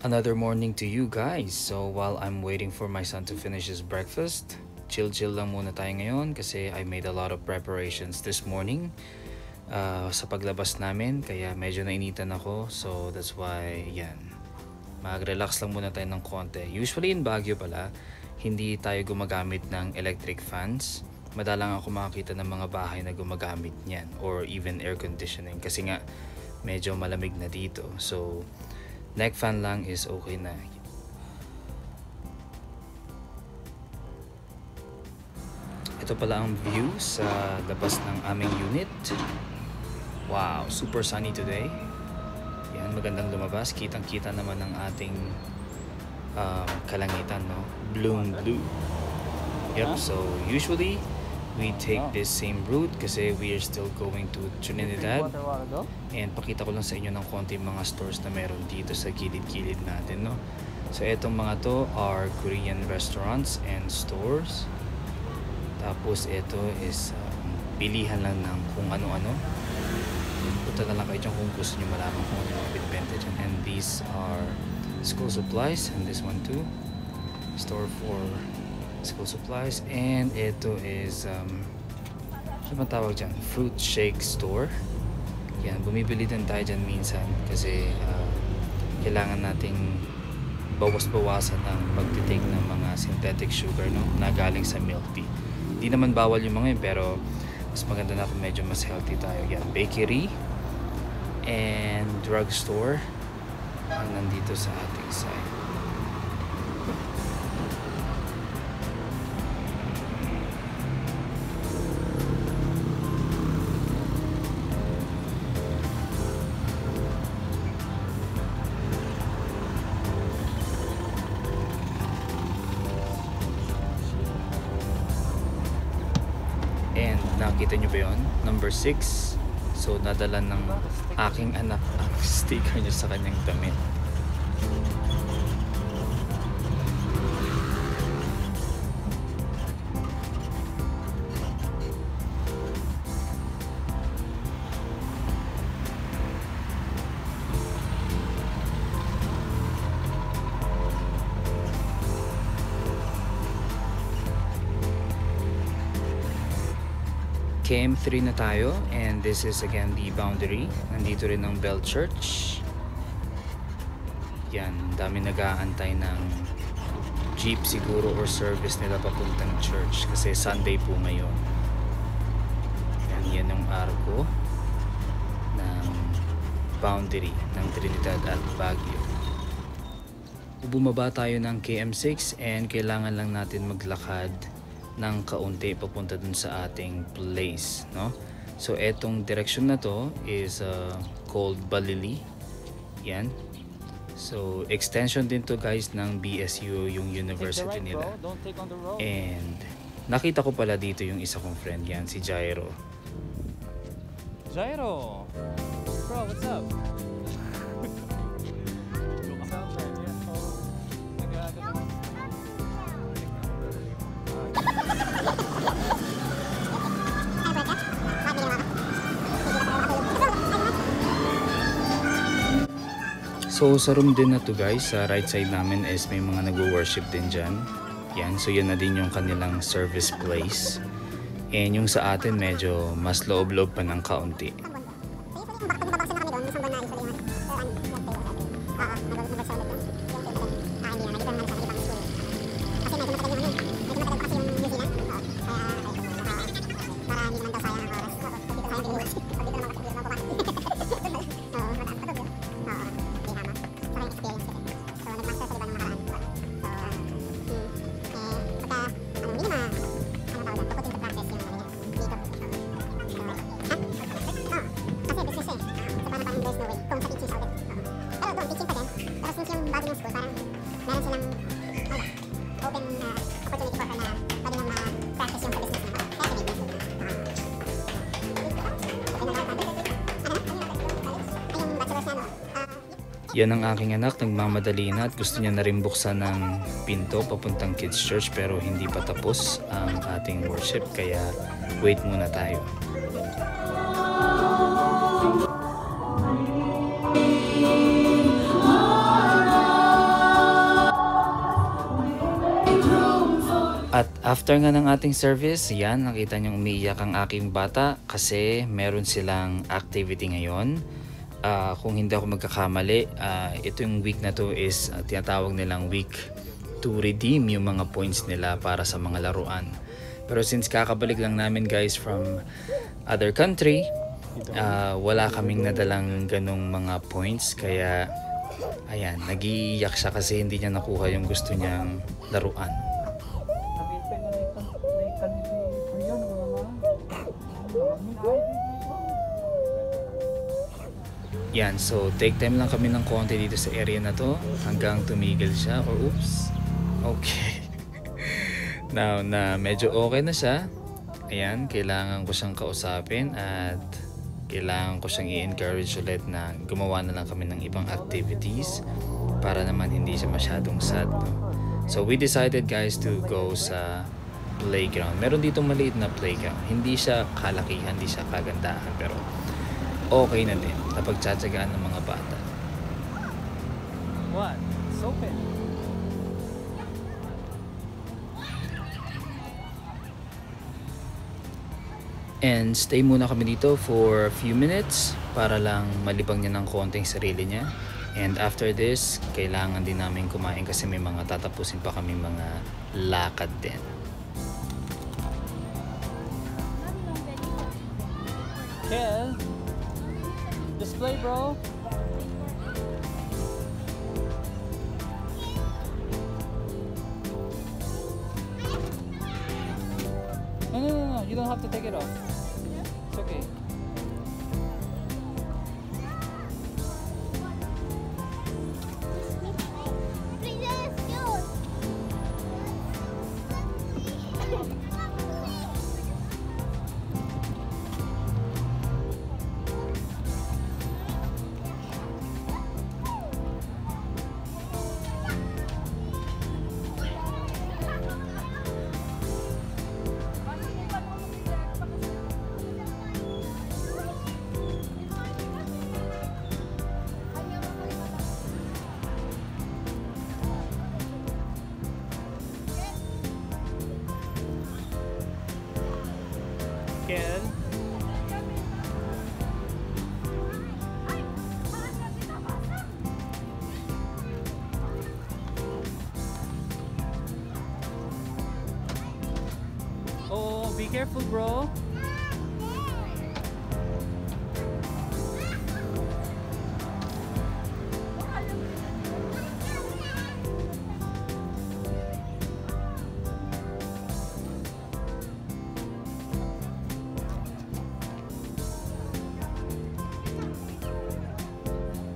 Another morning to you guys. So while I'm waiting for my son to finish his breakfast, chill lang muna tayo ngayon kasi I made a lot of preparations this morning sa paglabas namin, kaya medyo nainitan ako. So that's why yan, mag-relax lang muna tayo ng konti. Usually in Baguio pala, hindi tayo gumagamit ng electric fans. Madalang ako makakita ng mga bahay na gumagamit niyan or even air conditioning kasi nga medyo malamig na dito. So neck fan lang is okay na. Ito pala ang view sa labas ng aming unit. Wow, super sunny today. Yan, magandang lumabas. Kitang-kita naman ang ating kalangitan, no? Blue. Yep, so usually we take this same route kasi we are still going to Trinidad. And pakita ko lang sa inyo ng konti mga stores na meron dito sa gilid-gilid natin, no? So etong mga to are Korean restaurants and stores. Tapos ito is bilihan lang ng kung ano-ano. Punta na lang kayo dyan kung gusto nyo malaman kung ano yung binibenta dyan. And these are school supplies, and this one too, store for school supplies. And ito is ano ba tawag dyan? Fruit shake store. Yan, bumibili din tayo dyan minsan kasi kailangan nating bawas-bawasan ang pagtitake ng mga synthetic sugar, no, na galing sa milk tea. Hindi naman bawal yung mga yun, pero mas maganda na kung medyo mas healthy tayo. Yan, bakery and drugstore ang nandito sa ating side. And nakita nyo ba yun? Number 6. So nadala ng aking anak ang sticker niya sa kanyang damit. KM3 na tayo, and this is again the boundary. Nandito rin ang Bell Church. Yan, dami nag-aantay ng jeep siguro or service nila papuntang church kasi Sunday po ngayon. Yan yung arko ng boundary ng Trinidad at Baguio. Bumaba tayo ng KM6 and kailangan lang natin maglakad ng kaunti papunta dun sa ating place, no? So etong direction na to is called Balili. Yan. So extension din to guys ng BSU, yung university nila. And nakita ko pala dito yung isa kong friend, yan si Jairo. Jairo! Bro, what's up? So sa room din na to guys, sa right side namin is may mga nagwo-worship din dyan. Yan, so yan na din yung kanilang service place. And yung sa atin medyo mas loob-loob pa ng kaunti. Yan ang aking anak, nagmamadali na at gusto niya na rin buksan ng pinto papuntang kids church pero hindi pa tapos ang ating worship kaya wait muna tayo. At after nga ng ating service, yan, nakita niyong umiiyak ang aking bata kasi meron silang activity ngayon. Kung hindi ako magkakamali, ito yung week na to is tinatawag nilang week to redeem yung mga points nila para sa mga laruan. Pero since kakabalik lang namin guys from other country, wala kaming nadalang ganong mga points. Kaya ayan, nag-iiyak siya kasi hindi niya nakuha yung gusto niyang laruan. Yan, so take time lang kami ng konti dito sa area na to hanggang tumigil siya or oops. Okay. Now na medyo okay na siya, ayan, kailangan ko siyang kausapin at kailangan ko siyang i-encourage ulit na gumawa na lang kami ng ibang activities para naman hindi siya masyadong sad. So we decided guys to go sa playground. Meron dito maliit na playground. Hindi siya kalakihan, hindi siya kagandahan, pero okay na din kapag tsatsagaan ng mga bata. What? It's open. And stay muna kami dito for a few minutes para lang malibang niya ng konting sarili niya. And after this, kailangan din namin kumain kasi may mga tatapusin pa kami mga lakad din. Kel, display, bro. No. You don't have to take it off. It's okay. Kel. Oh, be careful, bro.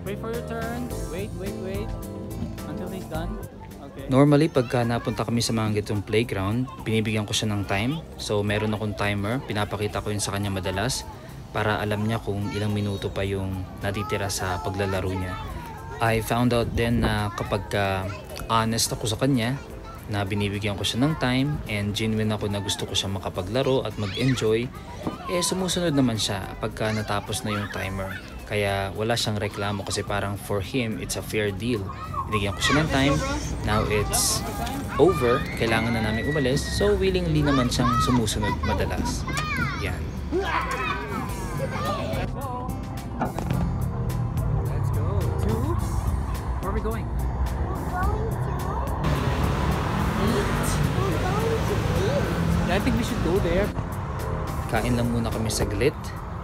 Wait for your turn. Wait until he's done. Okay. Normally, pagka napunta kami sa mga gitong playground, binibigyan ko siya ng time. So, meron akong timer. Pinapakita ko yun sa kanya madalas para alam niya kung ilang minuto pa yung natitira sa paglalaro niya. I found out din na kapag honest ako sa kanya, na binibigyan ko siya ng time and genuine ako na gusto ko siya makapaglaro at mag-enjoy, sumusunod naman siya pagka natapos na yung timer. Kaya wala siyang reklamo kasi parang for him, it's a fair deal. Binigyan ko siya ng time, now it's over, kailangan na namin umalis, so willingly naman siyang sumusunod madalas. Yan. Let's go. To? Where are we going? I think we should go there. Kain lang muna kami saglit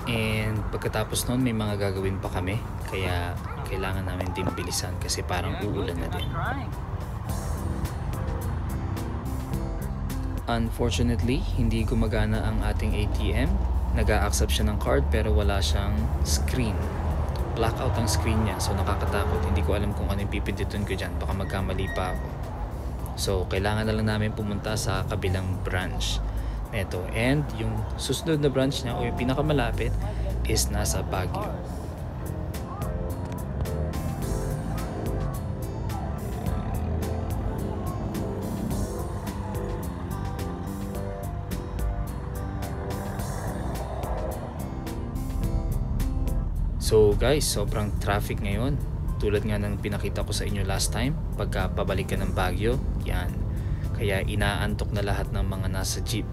and pagkatapos nun may mga gagawin pa kami kaya kailangan namin din bilisan kasi parang uulan na din. Unfortunately, hindi gumagana ang ating ATM. Nag-a-accept siya ng card pero wala siyang screen. Blackout ang screen niya, so nakakatakot. Hindi ko alam kung ano yung pipindutin ko dyan, baka magkamali pa ako. So kailangan na lang namin pumunta sa kabilang branch neto, and yung susunod na branch niya o yung pinakamalapit is nasa Baguio. So guys, sobrang traffic ngayon. Tulad nga ng pinakita ko sa inyo last time, pagka pabalik ka ng Baguio, yan. kaya inaantok na lahat ng mga nasa jeep.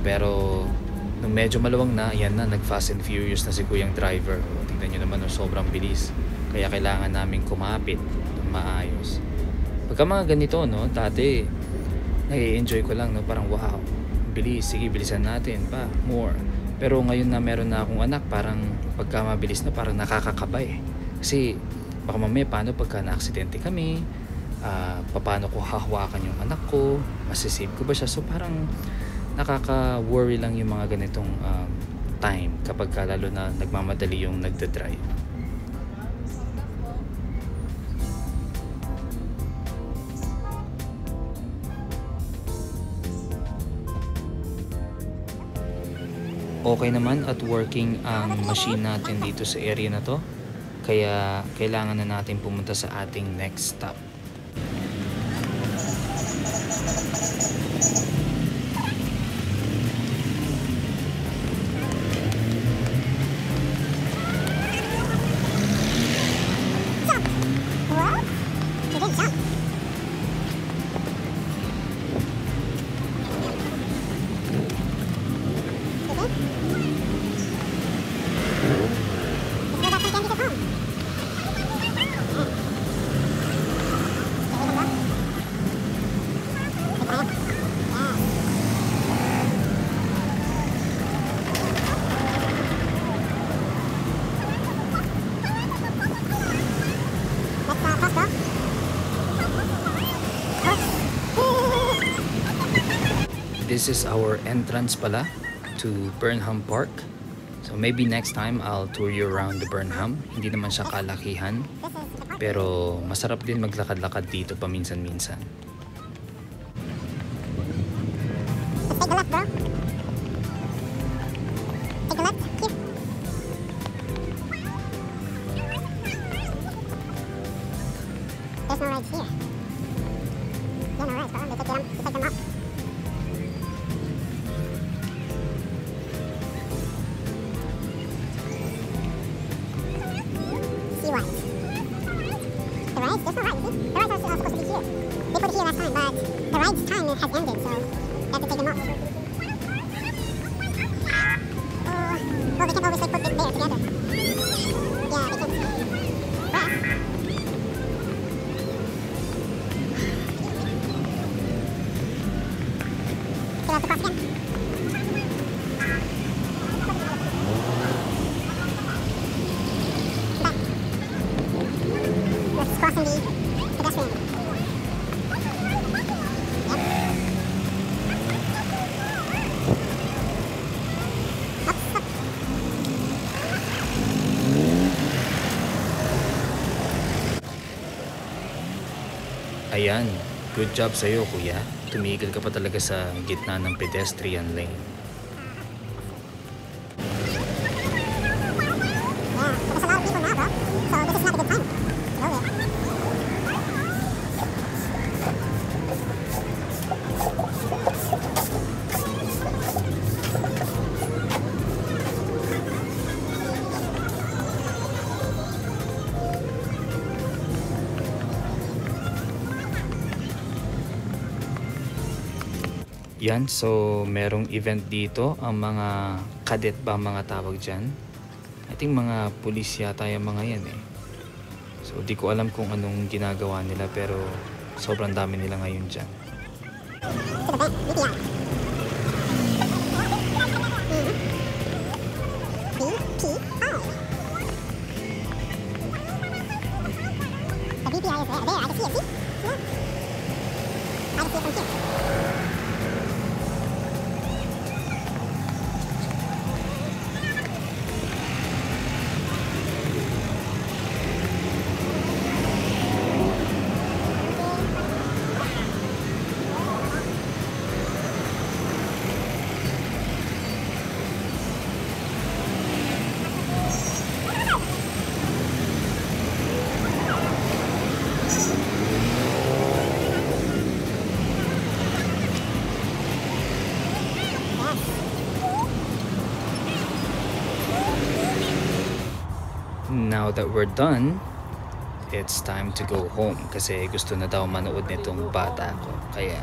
Pero nung medyo maluwang na, yan na, nag Fast and Furious na si kuyang driver. Tingnan nyo naman, sobrang bilis. Kaya kailangan namin kumapit ng maayos. Pagka mga ganito, no, dati nai-enjoy ko lang, no, parang wow, bilis, sige bilisan natin pa, more. Pero ngayon na meron na akong anak, parang pagka mabilis na, parang nakakakabay. Kasi baka mamaya paano pagka na-aksidente kami, paano ko hahawakan yung anak ko, masisave ko ba siya. So parang nakaka-worry lang yung mga ganitong time kapag lalo na nagmamadali yung nagdadrive. Okay naman at working ang machine natin dito sa area na to, kaya kailangan na natin pumunta sa ating next stop. This is our entrance pala to Burnham Park. So maybe next time I'll tour you around the Burnham. Hindi naman siya kalakihan, pero masarap din maglakad-lakad dito paminsan-minsan. Take a left, bro. Take a left, here. There's no rides here. Yeah, no rides, bro. They take them up. See what? The rides? There's no rides, see? The rides are supposed to be here. They put it here last time, but the rides time has ended, so you have to take them off. Well, they can't always like put it there together. Yeah, they can't. But still have to cross again. Back. Let's cross in the pedestrian. Yep. Up, up. Ayan, good job sa'yo kuya. Tumigil ka pa talaga sa gitna ng pedestrian lane. Yeah, but there's a lot of people now, bro. So this is not a good time. Slowly. Yan, so merong event dito. Ang mga cadet ba mga tawag dyan? I think mga pulis yata yung mga yan eh. So di ko alam kung anong ginagawa nila, pero sobrang dami nila ngayon dyan. To the bank, BPI. BPI. The BPI is there. There, I can see it. See? Yeah. I can see it from here. Now that we're done, it's time to go home kasi gusto na daw manood nitong bata ko. Kaya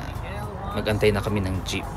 magantay na kami ng jeep.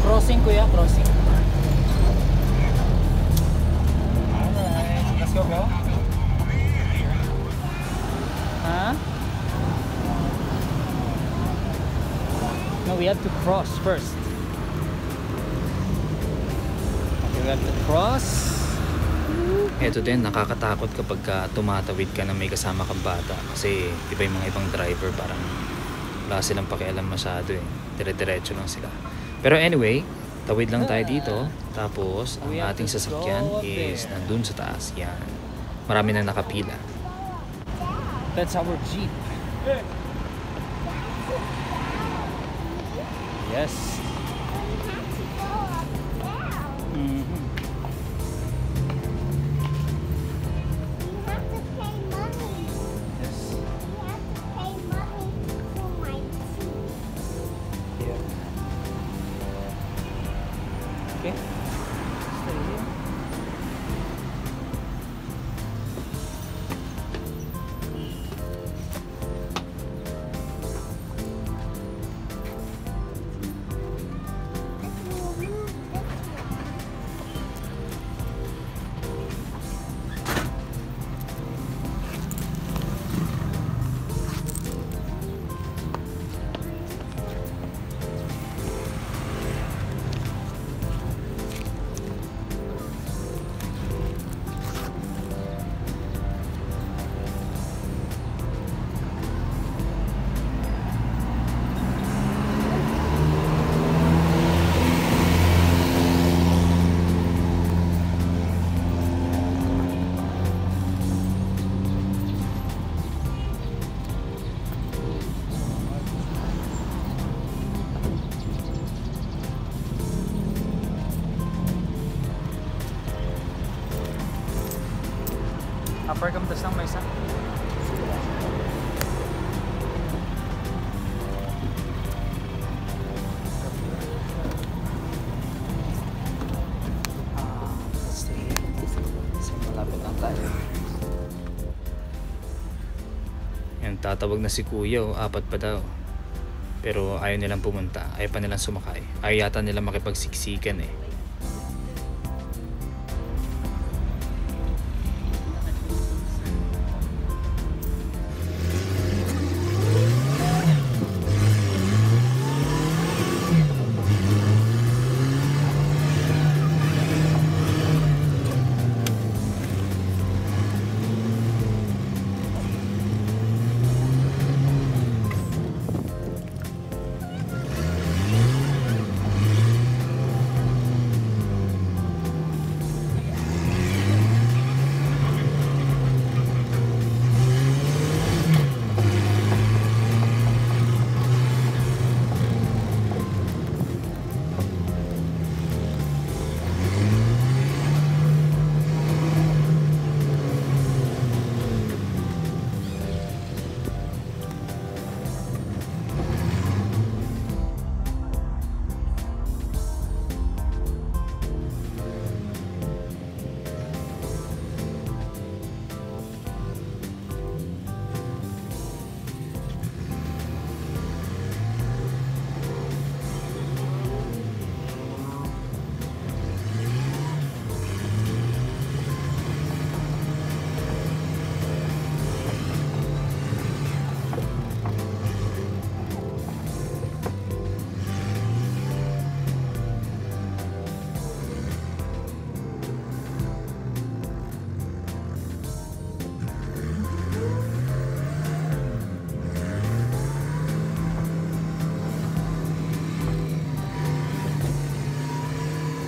Crossing kuya, crossing. Alright, let's go, bro. Huh? No, we have to cross first. Okay, we have to cross. Eto din, nakakatakot kapag tumatawid ka na may kasama kang bata. Kasi di ba yung mga ibang driver parang wala silang pakialam masyado eh. Dire-diretso lang sila. Pero anyway, tawid lang tayo dito. Tapos, ang ating sasakyan is nandun sa taas. Yan. Marami na nakapila. That's our jeep. Yes. Mhm. Yes. Yeah. Okay. Stay here. Upper cam tas lang may isa. Tatawag na si kuya, 4 pa daw. Pero ayaw nilang pumunta, ayaw pa nilang sumakay. Ayaw yata nilang makipagsiksikan eh.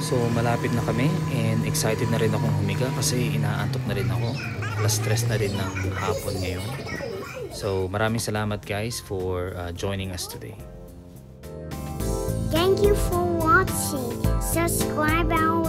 So malapit na kami and excited na rin akong humiga kasi inaantok na rin ako. Alas 3 na rin ng hapon ngayon. So maraming salamat guys for joining us today. Thank you for watching. Subscribe our